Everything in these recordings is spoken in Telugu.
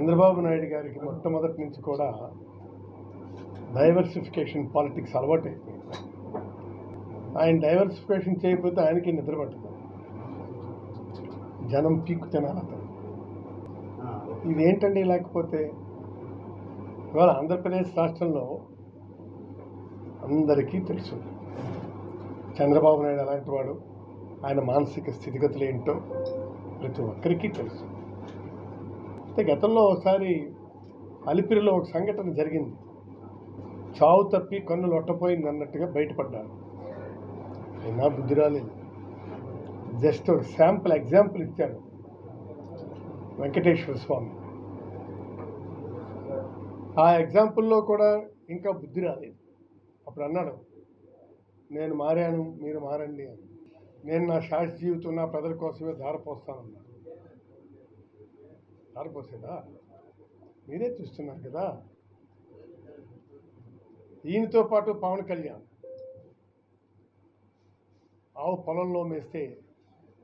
చంద్రబాబు నాయుడు గారికి మొట్టమొదటి నుంచి కూడా డైవర్సిఫికేషన్ పాలిటిక్స్ అలవాటైపోయింది. ఆయన డైవర్సిఫికేషన్ చేయకపోతే ఆయనకి నిద్ర పట్టదు. జనం పీక్కు తినాలి అతను. ఇదేంటండి లేకపోతే ఇవాళ ఆంధ్రప్రదేశ్ రాష్ట్రంలో అందరికీ తెలుసు చంద్రబాబు నాయుడు ఎలాంటి వాడు, ఆయన మానసిక స్థితిగతులు ఏంటో ప్రతి ఒక్కరికి తెలుసు. అయితే గతంలో ఒకసారి అలిపిరిలో ఒక సంఘటన జరిగింది. చావు తప్పి కన్ను లొట్టపోయింది అన్నట్టుగా బయటపడ్డారు. అయినా బుద్ధి రాలేదు. జస్ట్ ఒక శాంపుల్ ఎగ్జాంపుల్ ఇచ్చాడు వెంకటేశ్వర స్వామి. ఆ ఎగ్జాంపుల్లో కూడా ఇంకా బుద్ధి రాలేదు. అప్పుడు అన్నాడు, నేను మారాను, మీరు మారండి అని. నేను నా శాశ్వత జీవితం నా ప్రజల కోసమే ధారపోస్తానన్నాను. ధారపోసేదా? మీరే చూస్తున్నారు కదా. ఈయనతో పాటు పవన్ కళ్యాణ్ ఆవు పొలంలో మేస్తే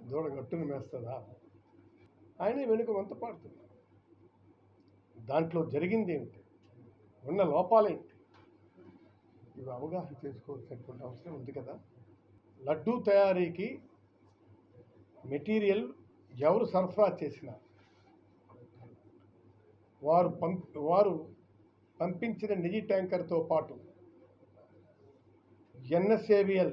దూడ గట్టును మేస్తుందా? ఆయన వెనుక వంత పాడుతుంది. దాంట్లో జరిగింది ఏమిటి, ఉన్న లోపాలేంటి, ఇవి అవగాహన చేసుకోవాల్సినటువంటి అవసరం ఉంది కదా. లడ్డూ తయారీకి మెటీరియల్ ఎవరు సరఫరా చేసినా వారు పంపించిన నిజి ట్యాంకర్తో పాటు NSAVL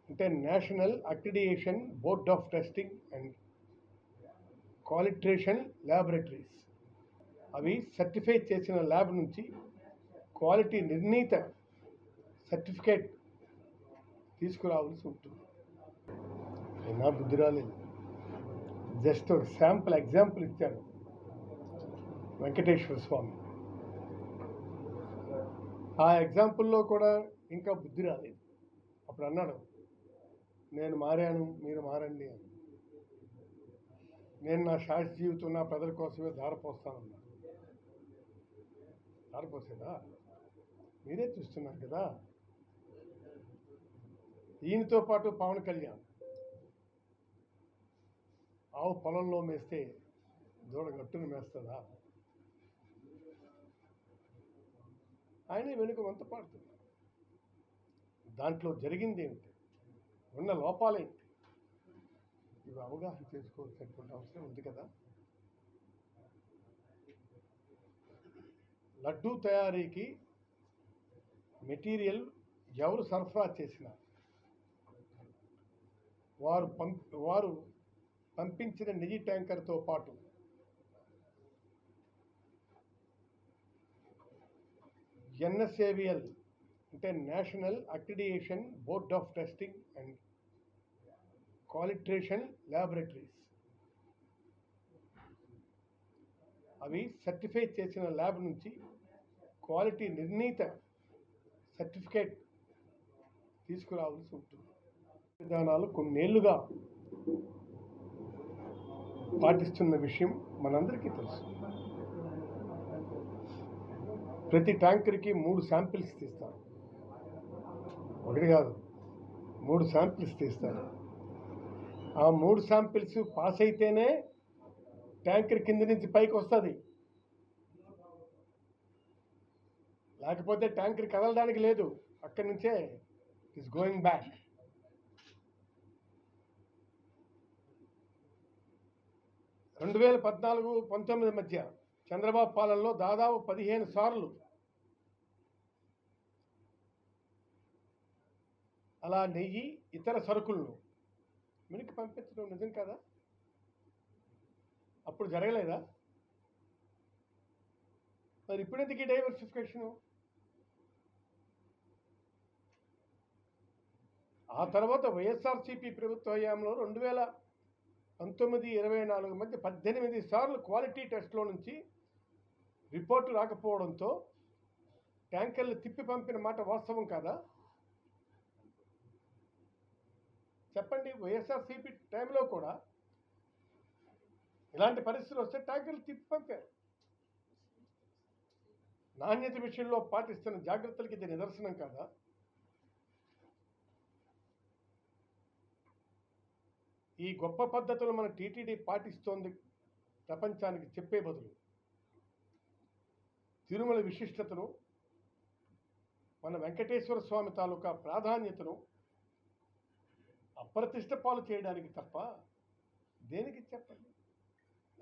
అంటే national accreditation board of testing and calibration laboratories, అవి సర్టిఫై చేసిన ల్యాబ్ నుంచి క్వాలిటీ నిర్ణీత సర్టిఫికేట్ తీసుకురావాల్సి ఉంటుంది. అయినా బుద్ధి రాలేదు. జస్ట్ ఒక శాంపుల్ ఎగ్జాంపుల్ ఇచ్చాడు వెంకటేశ్వర స్వామి. ఆ ఎగ్జాంపుల్లో కూడా ఇంకా బుద్ధి రాలేదు. అప్పుడు అన్నాడు, నేను మారాను, మీరు మారండి అని. నేను నా శాశ్వత జీవితం నా ప్రజల కోసమే ధారపోస్తానన్నాను. ధారపోసేదా? మీరే చూస్తున్నారు కదా. ఈయనతో పాటు పవన్ కళ్యాణ్ ఆవు పొలంలో మేస్తే దూడ గట్టును మేస్తుందా? ఆయన వెనుక వంత పాడుతుంది. దాంట్లో జరిగింది ఏమిటి, ఉన్న లోపాలేంటి, ఇవి అవగాహన చేసుకోవాల్సినటువంటి అవసరం ఉంది కదా. లడ్డూ తయారీకి మెటీరియల్ ఎవరు సరఫరా చేసినా వారు పంపించిన నిజి ట్యాంకర్తో పాటు NSAVL అంటే national accreditation board of testing and calibration laboratories, అవి సర్టిఫై చేసిన ల్యాబ్ నుంచి క్వాలిటీ నిర్ణీత సర్టిఫికేట్ తీసుకురావాల్సి ఉంటుంది. విధానాలు కొన్నేళ్లుగా పాటిస్తున్న విషయం మనందరికీ తెలుసు. ప్రతి ట్యాంకర్కి 3 శాంపిల్స్ తీస్తారు. ఒకటి కాదు, 3 శాంపిల్స్ తీస్తారు. ఆ 3 శాంపిల్స్ పాస్ అయితేనే ట్యాంకర్ కింద నుంచి పైకి వస్తుంది. లేకపోతే ట్యాంకర్ కదలడానికి లేదు, అక్కడి నుంచే ఇట్స్ గోయింగ్ బ్యాక్. రెండు 2014-19 మధ్య చంద్రబాబు పాలనలో దాదాపు 15 సార్లు అలా నెయ్యి ఇతర సరుకులను వెనక్కి పంపించడం నిజం కదా? అప్పుడు జరగలేదా? మరి ఇప్పుడెందుకు ఈ డైవర్సిఫికేషను? ఆ తర్వాత వైఎస్ఆర్సీపీ ప్రభుత్వ హయాంలో 2019-24 మధ్య 18 సార్లు క్వాలిటీ టెస్ట్లో నుంచి రిపోర్టు రాకపోవడంతో ట్యాంకర్లు తిప్పి పంపిన మాట వాస్తవం కాదా? చెప్పండి. వైఎస్ఆర్సీపీ టైంలో కూడా ఇలాంటి పరిస్థితులు వస్తే ట్యాంకర్లు తిప్పి పంపారు. నాణ్యత విషయంలో పాటిస్తున్న జాగ్రత్తలకి ఇది నిదర్శనం కాదా? ఈ గొప్ప పద్ధతులు మన టీటీడీ పాటిస్తోంది ప్రపంచానికి చెప్పే బదులు తిరుమల విశిష్టతను, మన వెంకటేశ్వర స్వామి తాలూకా ప్రాధాన్యతను అప్రతిష్ట పాలు చేయడానికి తప్ప దేనికి చెప్పండి.